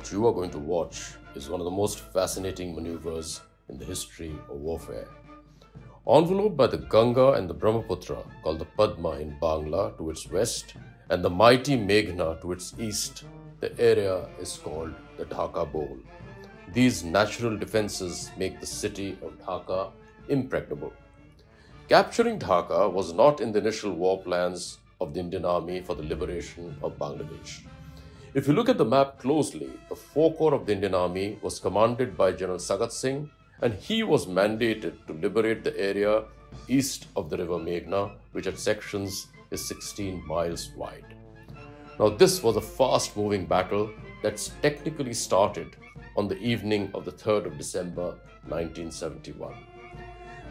what you are going to watch is one of the most fascinating maneuvers in the history of warfare. Enveloped by the Ganga and the Brahmaputra, called the Padma in Bangla to its west, and the mighty Meghna to its east, the area is called the Dhaka Bowl. These natural defenses make the city of Dhaka impregnable. Capturing Dhaka was not in the initial war plans of the Indian Army for the liberation of Bangladesh. If you look at the map closely, the forecorps of the Indian Army was commanded by General Sagat Singh, and he was mandated to liberate the area east of the river Meghna, which at sections is 16 miles wide. Now, this was a fast-moving battle that's technically started on the evening of the 3rd of December 1971.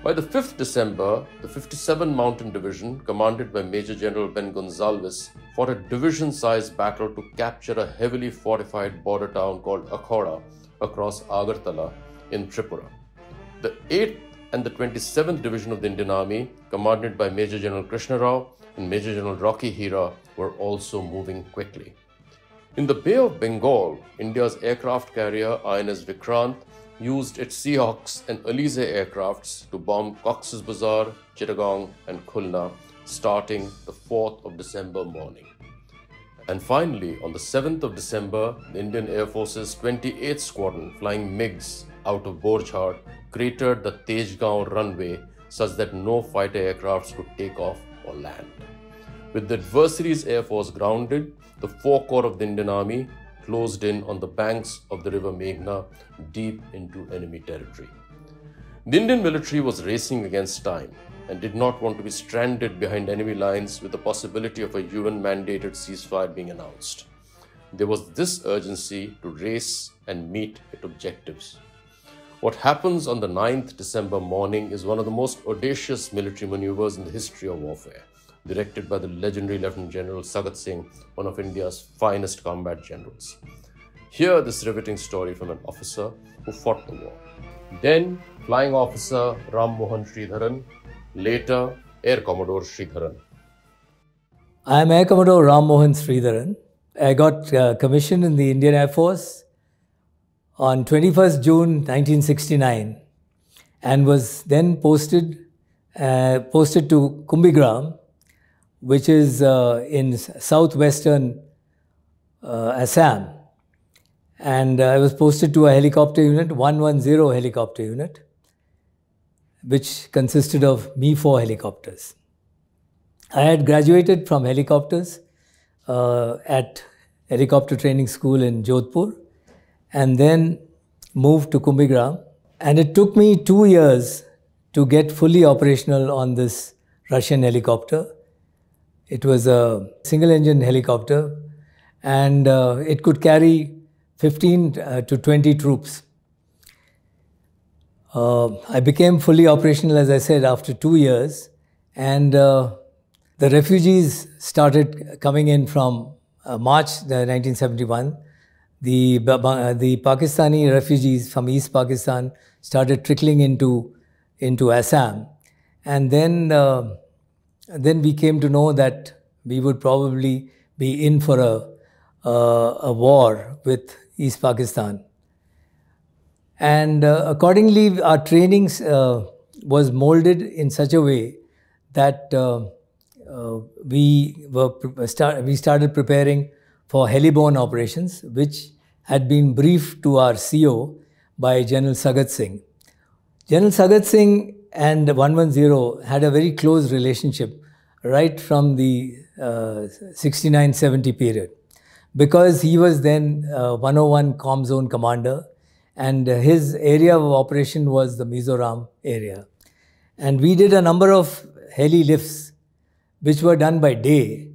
By the 5th December, the 57 Mountain Division, commanded by Major General Ben Gonzalves, fought a division-sized battle to capture a heavily fortified border town called Akhoda across Agartala in Tripura. The 8th and the 27th Division of the Indian Army, commanded by Major General Krishna Rao and Major General Rocky Hira, were also moving quickly. In the Bay of Bengal, India's aircraft carrier INS Vikrant used its Seahawks and Alizé aircrafts to bomb Cox's Bazar, Chittagong and Khulna, starting the 4th of December morning. And finally, on the 7th of December, the Indian Air Force's 28th Squadron, flying MiGs out of Borjhar, cratered the Tejgaon runway such that no fighter aircrafts could take off or land. With the adversary's air force grounded, the forecorps of the Indian Army closed in on the banks of the river Meghna, deep into enemy territory. The Indian military was racing against time and did not want to be stranded behind enemy lines with the possibility of a UN-mandated ceasefire being announced. There was this urgency to race and meet its objectives. What happens on the 9th December morning is one of the most audacious military maneuvers in the history of warfare, directed by the legendary Lieutenant General Sagat Singh, one of India's finest combat generals. Hear this riveting story from an officer who fought the war. Then, Flying Officer Ram Mohan Sridharan, later Air Commodore Sridharan. I am Air Commodore Ram Mohan Sridharan. I got commissioned in the Indian Air Force on 21st June 1969 and was then posted to Kumbigram, which is in southwestern Assam. And I was posted to a helicopter unit, 110 helicopter unit, which consisted of Me-4 helicopters. I had graduated from helicopters at Helicopter Training School in Jodhpur and then moved to Kumbigram. And it took me 2 years to get fully operational on this Russian helicopter. It was a single-engine helicopter, and it could carry 15 to 20 troops. I became fully operational, as I said, after 2 years, and the refugees started coming in from March 1971. The Pakistani refugees from East Pakistan started trickling into Assam, and then we came to know that we would probably be in for a war with East Pakistan. And accordingly, our trainings was molded in such a way that we started preparing for Heliborne operations, which had been briefed to our CO by General Sagat Singh. General Sagat Singh and 110 had a very close relationship right from the 69-70 period, because he was then 101 Com Zone Commander, and his area of operation was the Mizoram area. And we did a number of heli lifts which were done by day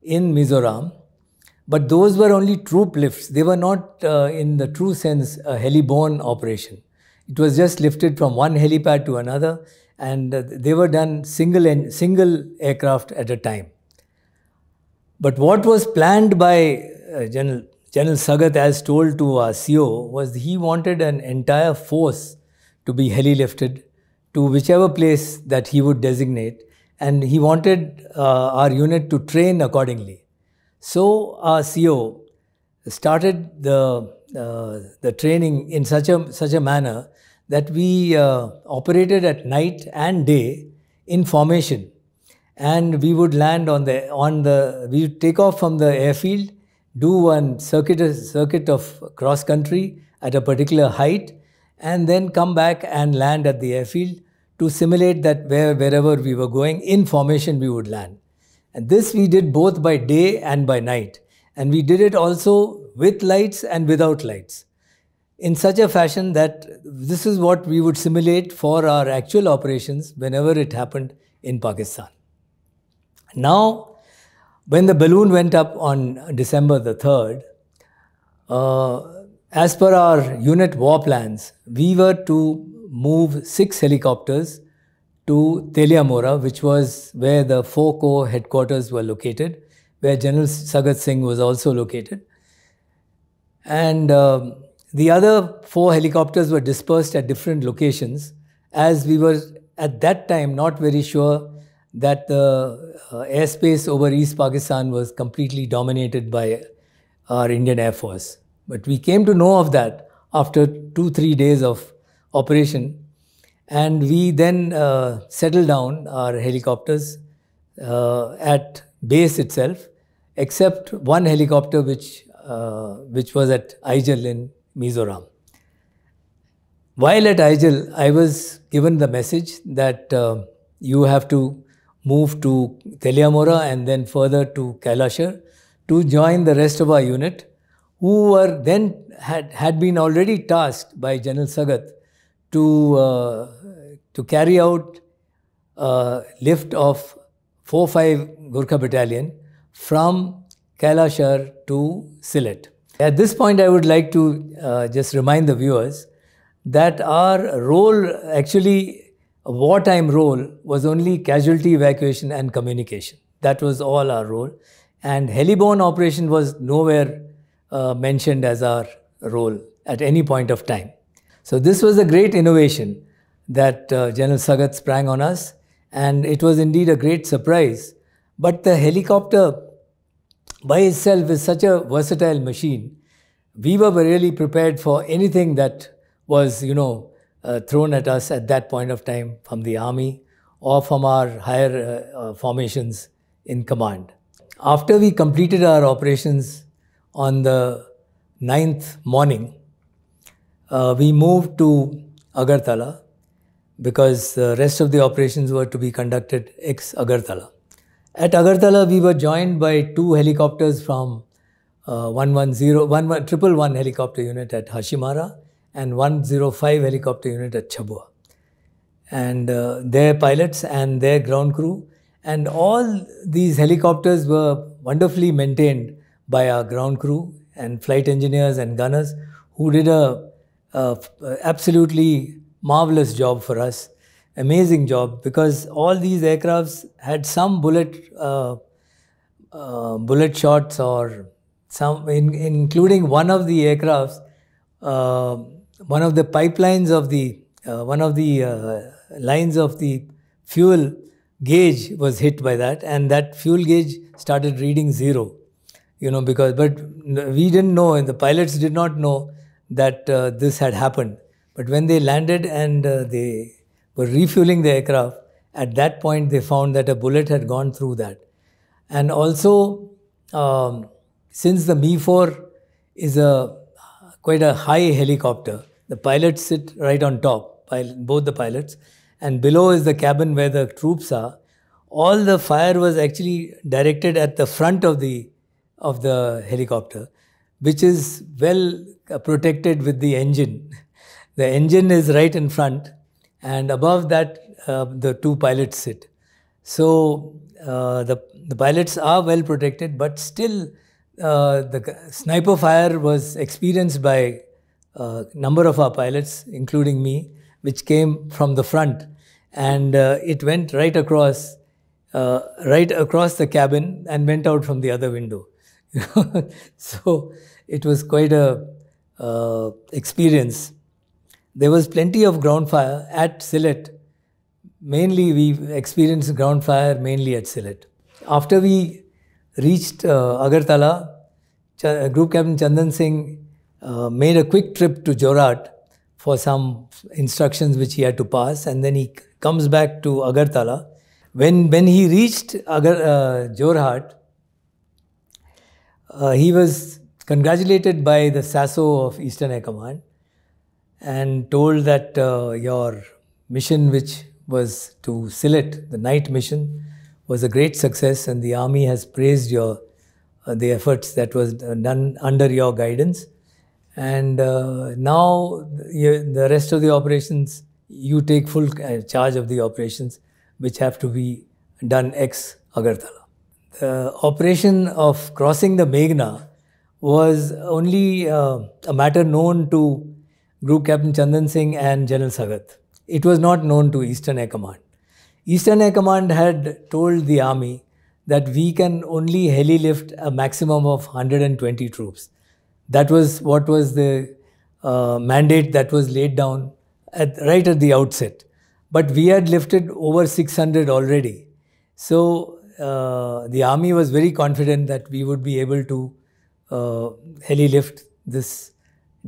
in Mizoram, but those were only troop lifts. They were not in the true sense a heliborne operation. It was just lifted from one helipad to another, and they were done single aircraft at a time. But what was planned by General Sagat, as told to our CO, was he wanted an entire force to be heli-lifted to whichever place that he would designate, and he wanted our unit to train accordingly. So our CO started the the training in such a manner that we operated at night and day in formation, and we would land we would take off from the airfield, do one circuit of cross country at a particular height, and then come back and land at the airfield to simulate that wherever we were going in formation we would land. And this we did both by day and by night, and we did it also with lights and without lights, in such a fashion that this is what we would simulate for our actual operations whenever it happened in Pakistan. Now, when the balloon went up on December the 3rd, as per our unit war plans, we were to move 6 helicopters to Teliamora, which was where the 4 Corps headquarters were located, where General Sagat Singh was also located. And the other 4 helicopters were dispersed at different locations, as we were at that time not very sure that the airspace over East Pakistan was completely dominated by our Indian Air Force. But we came to know of that after 2-3 days of operation, and we then settled down our helicopters at base itself, except one helicopter which was at Aijal in Mizoram. While at Aijal, I was given the message that you have to move to Teliamora and then further to Kailashar to join the rest of our unit, who were then had been already tasked by General Sagat to carry out lift of 4-5 Gurkha Battalion from Kailashar to Sylhet. At this point, I would like to just remind the viewers that our role, actually a wartime role, was only casualty evacuation and communication. That was all our role. And Heliborne operation was nowhere mentioned as our role at any point of time. So this was a great innovation that General Sagat sprang on us, and it was indeed a great surprise. But the helicopter by itself is such a versatile machine. We were really prepared for anything that was, thrown at us at that point of time from the army or from our higher formations in command. After we completed our operations on the 9th morning, we moved to Agartala because the rest of the operations were to be conducted ex-Agartala. At Agartala, we were joined by 2 helicopters from 111 Helicopter Unit at Hashimara and 105 Helicopter Unit at Chabua. And their pilots and their ground crew. And all these helicopters were wonderfully maintained by our ground crew and flight engineers and gunners, who did a absolutely marvelous job for us. Amazing job, because all these aircrafts had some bullet shots, or some, including one of the aircrafts, one of the pipelines of the, one of the lines of the fuel gauge was hit by that, and that fuel gauge started reading 0, but we didn't know, and the pilots did not know that this had happened. But when they landed and they were refueling the aircraft, at that point they found that a bullet had gone through that. And also, since the Mi-4 is quite a high helicopter, the pilots sit right on top, both the pilots, and below is the cabin where the troops are. All the fire was actually directed at the front of the helicopter, which is well protected with the engine. The engine is right in front, and above that the 2 pilots sit. So the pilots are well protected, but still the sniper fire was experienced by a number of our pilots, including me, which came from the front, and it went right across the cabin and went out from the other window. So it was quite a experience. There was plenty of ground fire at Sylhet. Mainly we experienced ground fire mainly at Sylhet. After we reached Agartala, Group Captain Chandan Singh made a quick trip to Jorhat for some instructions which he had to pass, and then he comes back to Agartala. When he reached Jorhat, he was congratulated by the Sasso of Eastern Air Command and told that your mission, which was to Sylhet, the night mission, was a great success, and the army has praised your the efforts that was done under your guidance. And now the rest of the operations, you take full charge of the operations which have to be done ex-Agartala. The operation of crossing the Meghna was only a matter known to Group Captain Chandan Singh and General Sagat. It was not known to Eastern Air Command. Eastern Air Command had told the army that we can only heli-lift a maximum of 120 troops. That was what was the mandate that was laid down right at the outset. But we had lifted over 600 already. So the army was very confident that we would be able to heli-lift this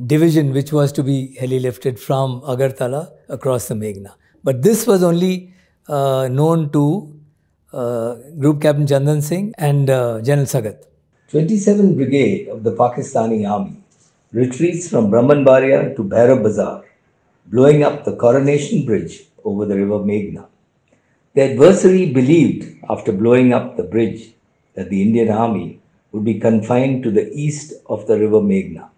division which was to be heli-lifted from Agartala across the Meghna. But this was only known to Group Captain Chandan Singh and General Sagat. 27 Brigade of the Pakistani Army retreats from Brahmanbaria to Bhairab Bazar, blowing up the Coronation Bridge over the river Meghna. The adversary believed, after blowing up the bridge, that the Indian Army would be confined to the east of the river Meghna.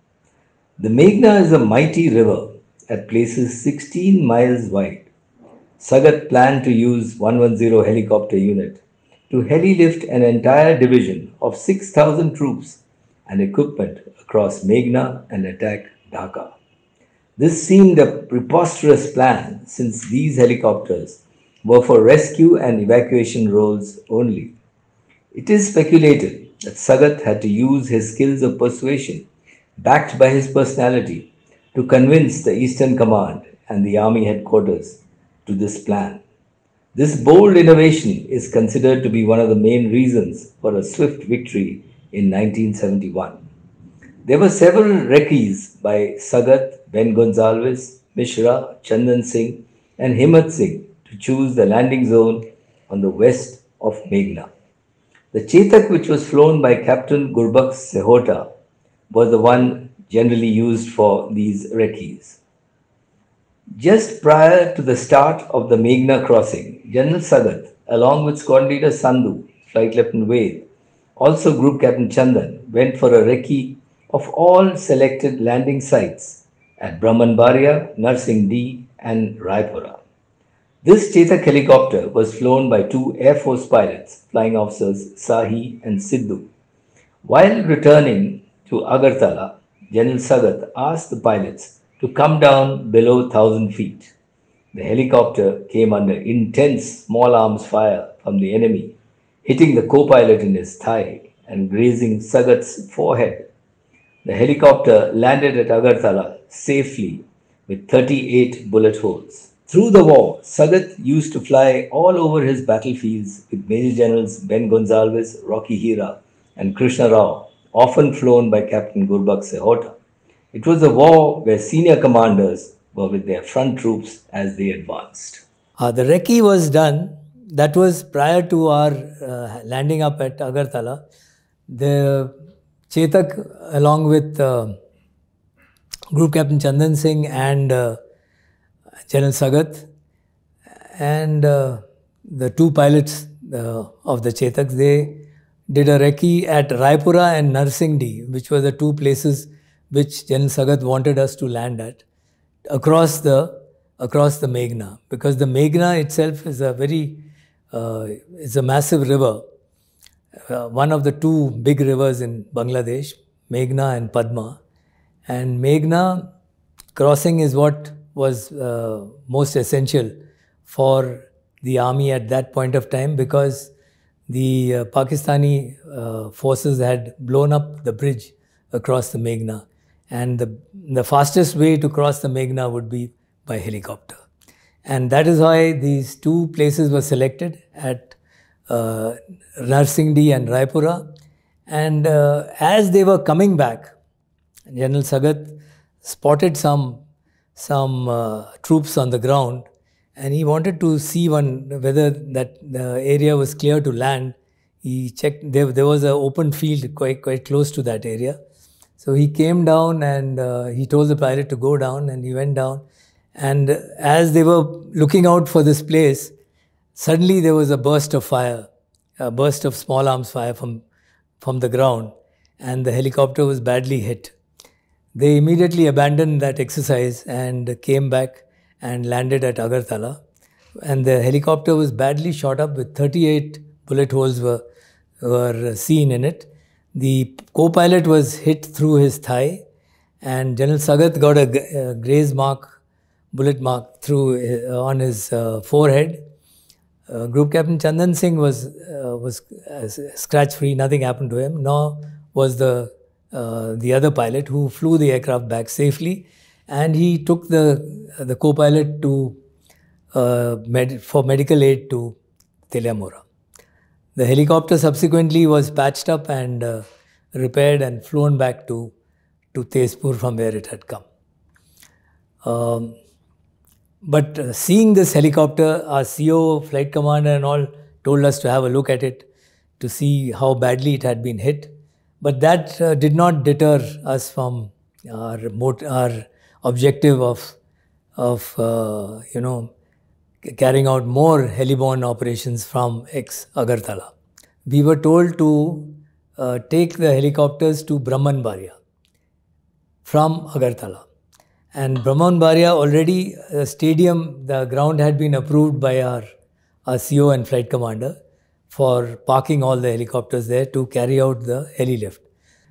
The Meghna is a mighty river at places 16 miles wide. Sagat planned to use 110 Helicopter Unit to heli-lift an entire division of 6,000 troops and equipment across Meghna and attack Dhaka. This seemed a preposterous plan since these helicopters were for rescue and evacuation roles only. It is speculated that Sagat had to use his skills of persuasion, backed by his personality, to convince the Eastern Command and the Army headquarters to this plan. This bold innovation is considered to be one of the main reasons for a swift victory in 1971. There were several reccees by Sagat, Ben Gonzalez, Mishra, Chandan Singh and Himmat Singh to choose the landing zone on the west of Meghna. The Chetak, which was flown by Captain Gurbakh Sehota, was the one generally used for these reccees. Just prior to the start of the Meghna crossing, General Sagat, along with Squadron Leader Sandhu, Flight Lieutenant Ved, also Group Captain Chandan, went for a recce of all selected landing sites at Brahmanbaria, Narsingdi and Raipura. This Chetak helicopter was flown by two Air Force pilots, Flying Officers Sahi and Sidhu. While returning to Agartala, General Sagat asked the pilots to come down below 1,000 feet. The helicopter came under intense small arms fire from the enemy, hitting the co-pilot in his thigh and grazing Sagat's forehead. The helicopter landed at Agartala safely with 38 bullet holes. Through the war, Sagat used to fly all over his battlefields with Major Generals Ben Gonzalez, Rocky Hira and Krishna Rao, often flown by Captain Gurbakh Sehota. It was a war where senior commanders were with their front troops as they advanced. The recce was done. That was prior to our landing up at Agartala. The Chetak, along with Group Captain Chandan Singh and General Sagat and the two pilots of the Chetaks, they did a recce at Raipura and Narsingdi, which were the two places which General Sagat wanted us to land at, across the Meghna, because the Meghna itself is is a massive river, one of the two big rivers in Bangladesh, Meghna and Padma. And Meghna crossing is what was most essential for the army at that point of time, because the Pakistani forces had blown up the bridge across the Meghna. And the fastest way to cross the Meghna would be by helicopter. And that is why these two places were selected at Narsingdi and Raipura. And as they were coming back, General Sagat spotted some troops on the ground, and he wanted to see whether that the area was clear to land. He checked, there was an open field quite close to that area. So he came down and he told the pilot to go down, and he went down. And as they were looking out for this place, suddenly there was a burst of fire, a burst of small arms fire from the ground, and the helicopter was badly hit. They immediately abandoned that exercise and came back and landed at Agartala. And the helicopter was badly shot up with 38 bullet holes were seen in it. The co-pilot was hit through his thigh, and General Sagat got a graze mark, bullet mark on his forehead. Group Captain Chandan Singh was scratch-free, nothing happened to him, nor was the other pilot who flew the aircraft back safely, and he took the co-pilot for medical aid to Teliamora. The helicopter subsequently was patched up and repaired and flown back to Tezpur from where it had come. But seeing this helicopter, our CO, flight commander and all told us to have a look at it to see how badly it had been hit. But that did not deter us from our objective of carrying out more Heliborne operations from ex-Agartala. We were told to take the helicopters to Brahmanbaria from Agartala. And Brahmanbaria already, the ground had been approved by our CO and flight commander for parking all the helicopters there to carry out the helilift.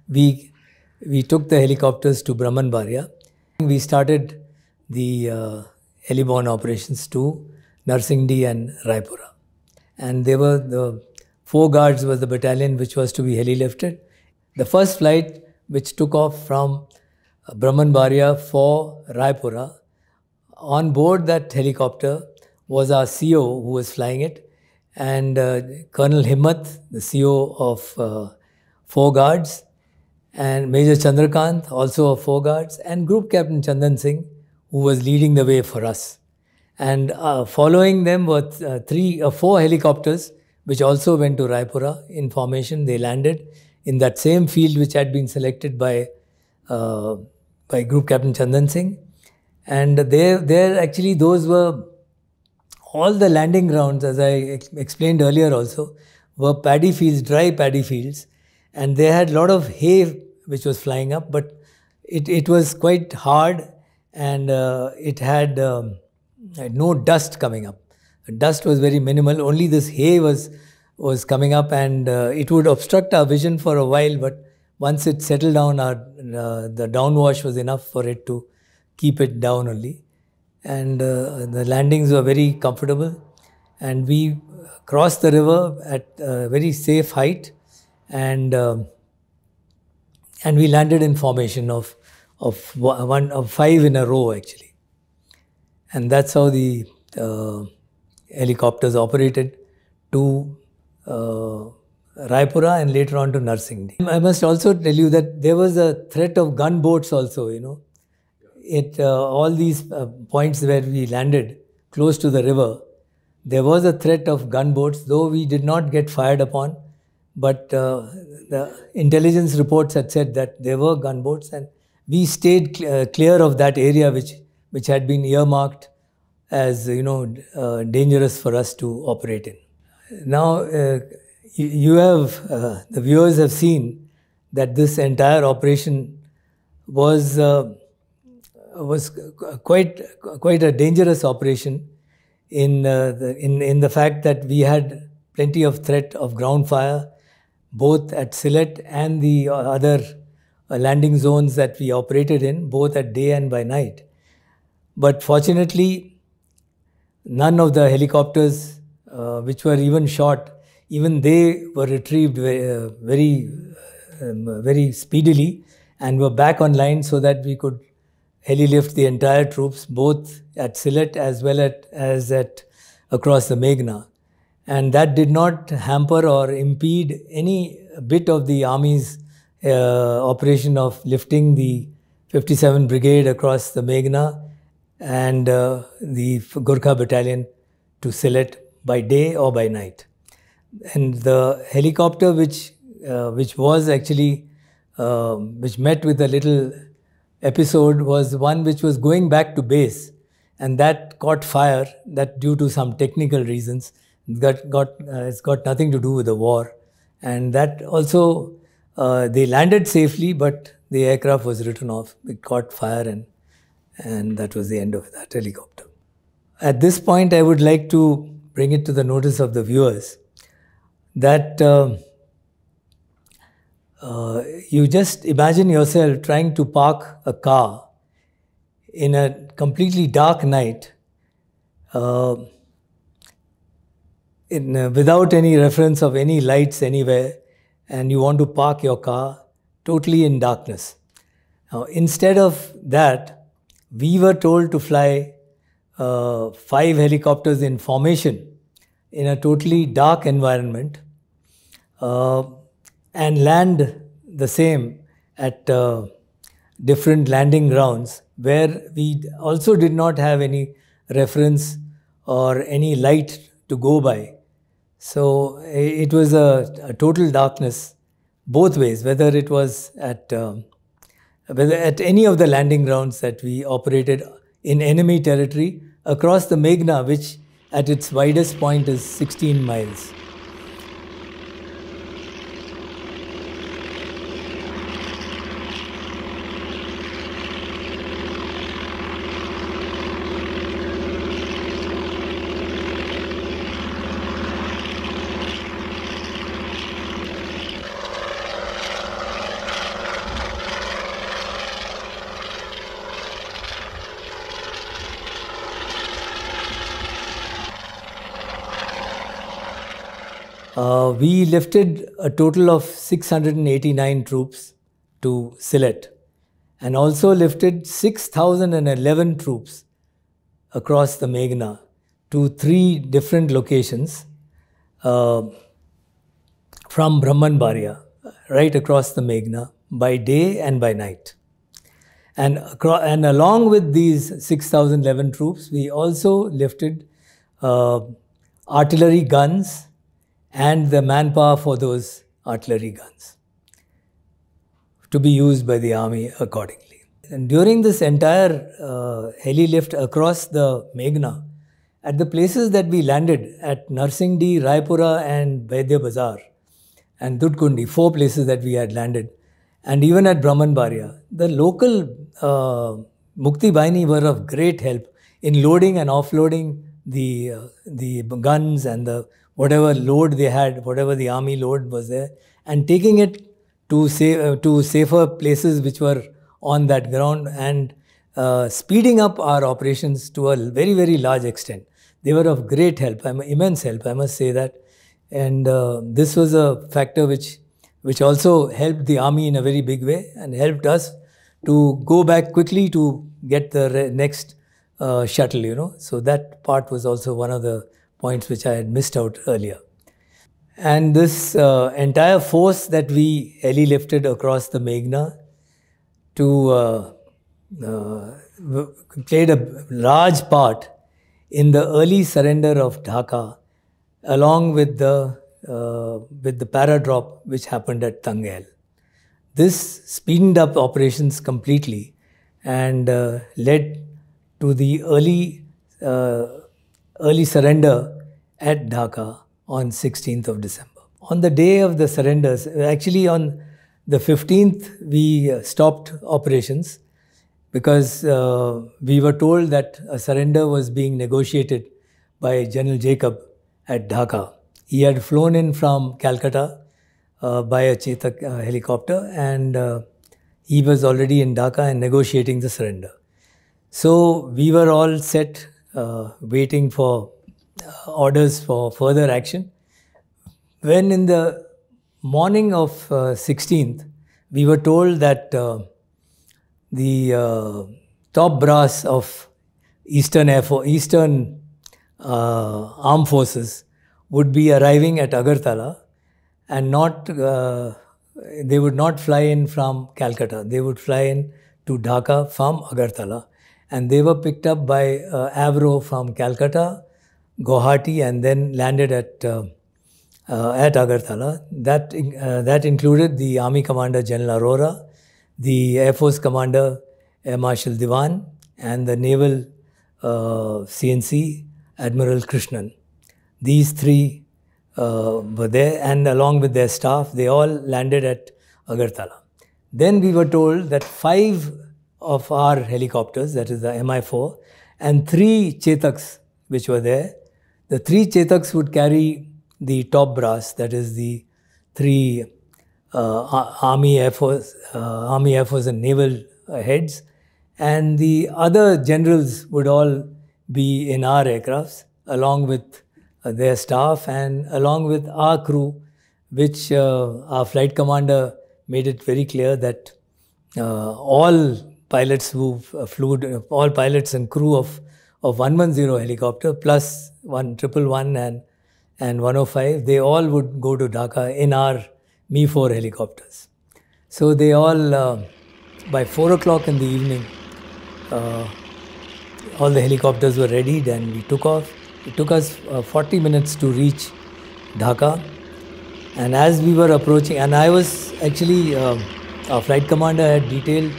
We took the helicopters to Brahmanbaria. We started the Heliborne operations to Narsingdi and Raipura. And they were the 4 guards was the battalion which was to be helilifted. The first flight which took off from Brahmanbaria for Raipura, on board that helicopter was our CO who was flying it, and Colonel Himmat, the CO of 4 guards, and Major Chandrakant, also of 4 guards, and Group Captain Chandan Singh, who was leading the way for us. And following them were 4 helicopters which also went to Raipura in formation. They landed in that same field which had been selected by Group Captain Chandan Singh. And there actually those were all the landing grounds, as I explained earlier also, were paddy fields, dry paddy fields. And they had a lot of hay which was flying up, but it was quite hard, and it had no dust coming up. The dust was very minimal, only this hay was coming up, and it would obstruct our vision for a while, but once it settled down, the downwash was enough for it to keep it down only. And the landings were very comfortable, and we crossed the river at a very safe height, and we landed in formation of 5 in a row actually. And that's how the helicopters operated to Raipura and later on to Narsingdi. I must also tell you that there was a threat of gunboats also, all these points where we landed close to the river, there was a threat of gunboats, though we did not get fired upon. But the intelligence reports had said that there were gunboats, and we stayed clear of that area which had been earmarked as dangerous for us to operate in. Now the viewers have seen that this entire operation was quite a dangerous operation in the fact that we had plenty of threat of ground fire both at Sylhet and the other landing zones that we operated in, both at day and by night. But fortunately, none of the helicopters which were even shot, even they were retrieved very speedily and were back online so that we could helilift the entire troops both at Sylhet as well as across the Meghna. And that did not hamper or impede any bit of the Army's operation of lifting the 57 Brigade across the Meghna and the Gurkha Battalion to Sylhet by day or by night. And the helicopter which was actually, which met with a little episode, was one which was going back to base, and that caught fire, that due to some technical reasons. It's got nothing to do with the war. And that also, they landed safely, but the aircraft was written off. It caught fire, and that was the end of that helicopter. At this point, I would like to bring it to the notice of the viewers that you just imagine yourself trying to park a car in a completely dark night without any reference of any lights anywhere, and you want to park your car totally in darkness. Now, instead of that, we were told to fly 5 helicopters in formation in a totally dark environment and land the same at different landing grounds where we also did not have any reference or any light to go by. So it was a total darkness both ways, whether it was at any of the landing grounds that we operated in enemy territory across the Meghna, which at its widest point is 16 miles. We lifted a total of 689 troops to Sylhet and also lifted 6,011 troops across the Meghna to 3 different locations from Brahmanbaria, right across the Meghna, by day and by night. And along with these 6,011 troops, we also lifted artillery guns and the manpower for those artillery guns to be used by the army accordingly. And during this entire heli-lift across the Meghna, at the places that we landed at Narsingdi, Raipura and Vaidya Bazar and Dudkundi, 4 places that we had landed, and even at Brahmanbaria, the local Mukti Bahini were of great help in loading and offloading the guns and whatever load they had, whatever the army load was there, and taking it to safer places which were on that ground and speeding up our operations to a very, very large extent. They were of great help, immense help, I must say that. And this was a factor which also helped the army in a very big way and helped us to go back quickly to get the next shuttle, you know. So that part was also one of the points which I had missed out earlier. And this entire force that we heli-lifted across the Meghna played a large part in the early surrender of Dhaka, along with the paradrop which happened at Tangail. This speeded up operations completely and led to the early surrender at Dhaka on 16th of December. On the day of the surrenders, actually on the 15th, we stopped operations because we were told that a surrender was being negotiated by General Jacob at Dhaka. He had flown in from Calcutta by a Chetak helicopter, and he was already in Dhaka and negotiating the surrender. So we were all set, waiting for orders for further action. When in the morning of 16th, we were told that the top brass of Eastern Armed Forces would be arriving at Agartala and not they would not fly in from Calcutta. They would fly in to Dhaka from Agartala. And they were picked up by Avro from Calcutta, Guwahati, and then landed at Agartala. That included the Army Commander General Arora, the Air Force Commander Air Marshal Diwan, and the Naval CNC Admiral Krishnan. These three were there, and along with their staff, they all landed at Agartala. Then we were told that 5 of our helicopters, that is the Mi-4, and 3 Chetaks which were there, the 3 Chetaks would carry the top brass, that is the 3 Army, Air Force and Naval heads, and the other generals would all be in our aircrafts along with their staff and along with our crew, which our flight commander made it very clear that all pilots who flew, all pilots and crew of 110 helicopter plus 111 and 105, they all would go to Dhaka in our Mi-4 helicopters. So they all, by 4 o'clock in the evening, all the helicopters were readied and we took off. It took us 40 minutes to reach Dhaka. And as we were approaching, and I was actually, our flight commander had detailed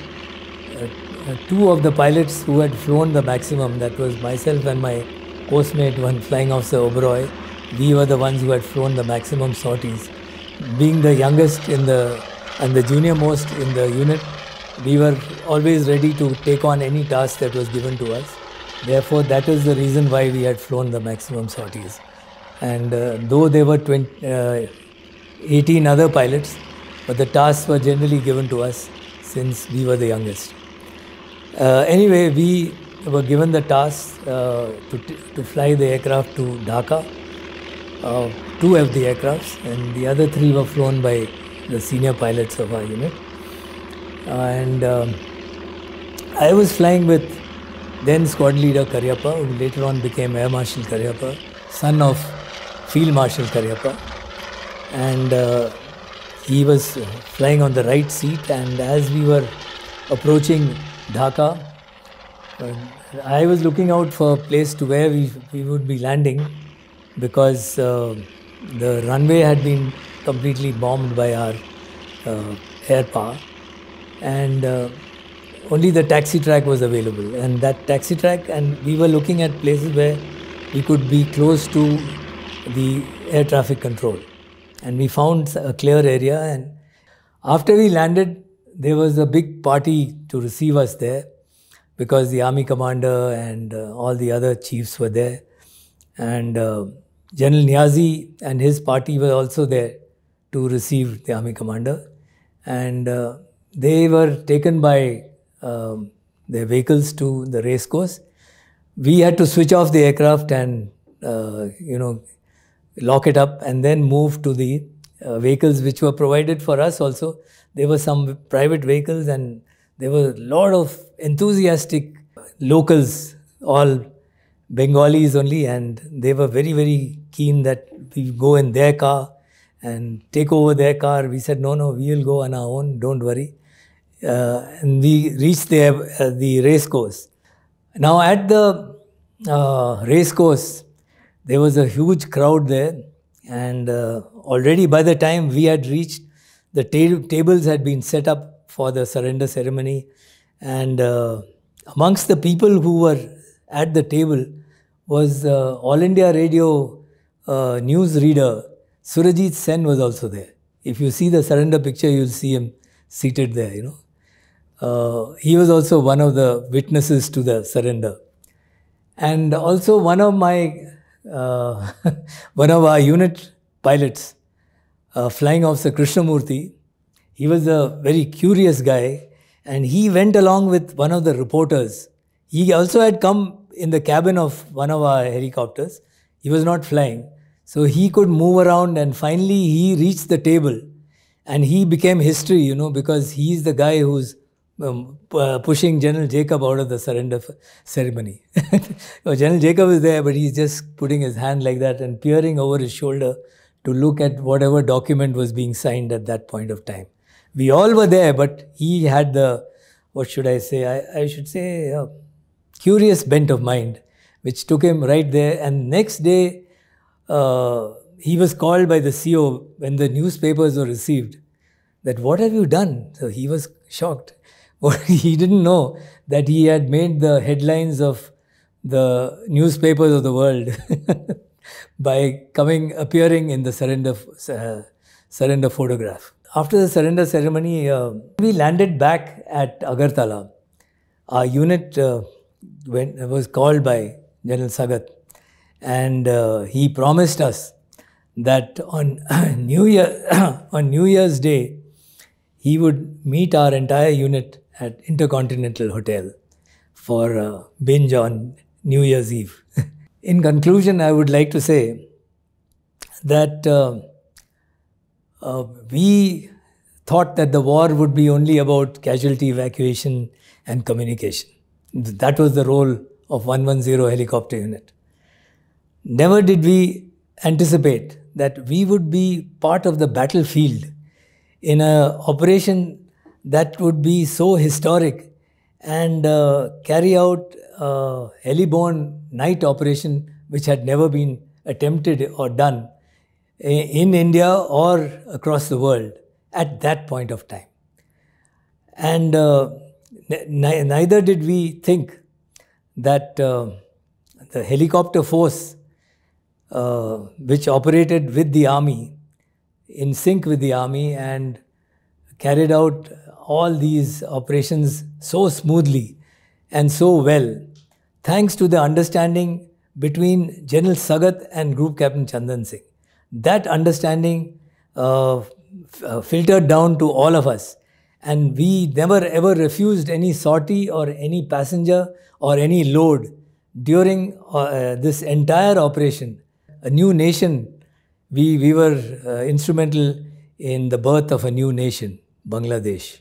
2 of the pilots who had flown the maximum. That was myself and my postmate, one flying officer Oberoi. We were the ones who had flown the maximum sorties. Being the youngest and the junior most in the unit, we were always ready to take on any task that was given to us. Therefore, that is the reason why we had flown the maximum sorties. And though there were 18 other pilots, but the tasks were generally given to us since we were the youngest. Anyway, we were given the task to fly the aircraft to Dhaka. 2 of the aircrafts, and the other 3 were flown by the senior pilots of our unit. And I was flying with then squadron leader Karyappa, who later on became Air Marshal Karyappa, son of Field Marshal Karyappa. And he was flying on the right seat, and as we were approaching Dhaka, I was looking out for a place to where we would be landing, because the runway had been completely bombed by our air power, and only the taxi track was available. And that taxi track, and we were looking at places where we could be close to the air traffic control. And we found a clear area, and after we landed, there was a big party to receive us there, because the army commander and all the other chiefs were there. And General Niazi and his party were also there to receive the army commander. And they were taken by their vehicles to the race course. We had to switch off the aircraft and, lock it up and then move to the vehicles which were provided for us also. There were some private vehicles, and there were a lot of enthusiastic locals, all Bengalis only, and they were very, very keen that we go in their car and take over their car. We said, no, we will go on our own, don't worry. And we reached the race course. Now at the race course, there was a huge crowd there, and already by the time we had reached, the tables had been set up for the surrender ceremony, and amongst the people who were at the table was All India Radio news reader Surajit Sen was also there. If you see the surrender picture, you'll see him seated there, He was also one of the witnesses to the surrender. And also one of our unit pilots, Flying Officer Krishnamurthy, he was a very curious guy, and he went along with one of the reporters. He also had come in the cabin of one of our helicopters. He was not flying, so he could move around, and finally he reached the table, and he became history, because he is the guy who's pushing General Jacob out of the surrender ceremony. General Jacob is there, but he's just putting his hand like that and peering over his shoulder to look at whatever document was being signed at that point of time. We all were there, but he had the, what should I say, I should say a curious bent of mind, which took him right there. And next day, he was called by the CO when the newspapers were received, that what have you done? So he was shocked. He didn't know that he had made the headlines of the newspapers of the world by appearing in the surrender photograph. After the surrender ceremony, we landed back at Agartala. Our unit was called by General Sagat, and he promised us that on New Year's Day, he would meet our entire unit at Intercontinental Hotel for a binge on New Year's Eve. In conclusion, I would like to say that we thought that the war would be only about casualty evacuation and communication. That was the role of 110 Helicopter Unit. Never did we anticipate that we would be part of the battlefield in an operation that would be so historic and carry out a Heliborne night operation which had never been attempted or done in India or across the world at that point of time. And neither did we think that the helicopter force which operated with the army, in sync with the army, and carried out all these operations so smoothly and so well, thanks to the understanding between General Sagat and Group Captain Chandan Singh. That understanding filtered down to all of us, and we never ever refused any sortie or any passenger or any load during this entire operation. A new nation, we were instrumental in the birth of a new nation, Bangladesh.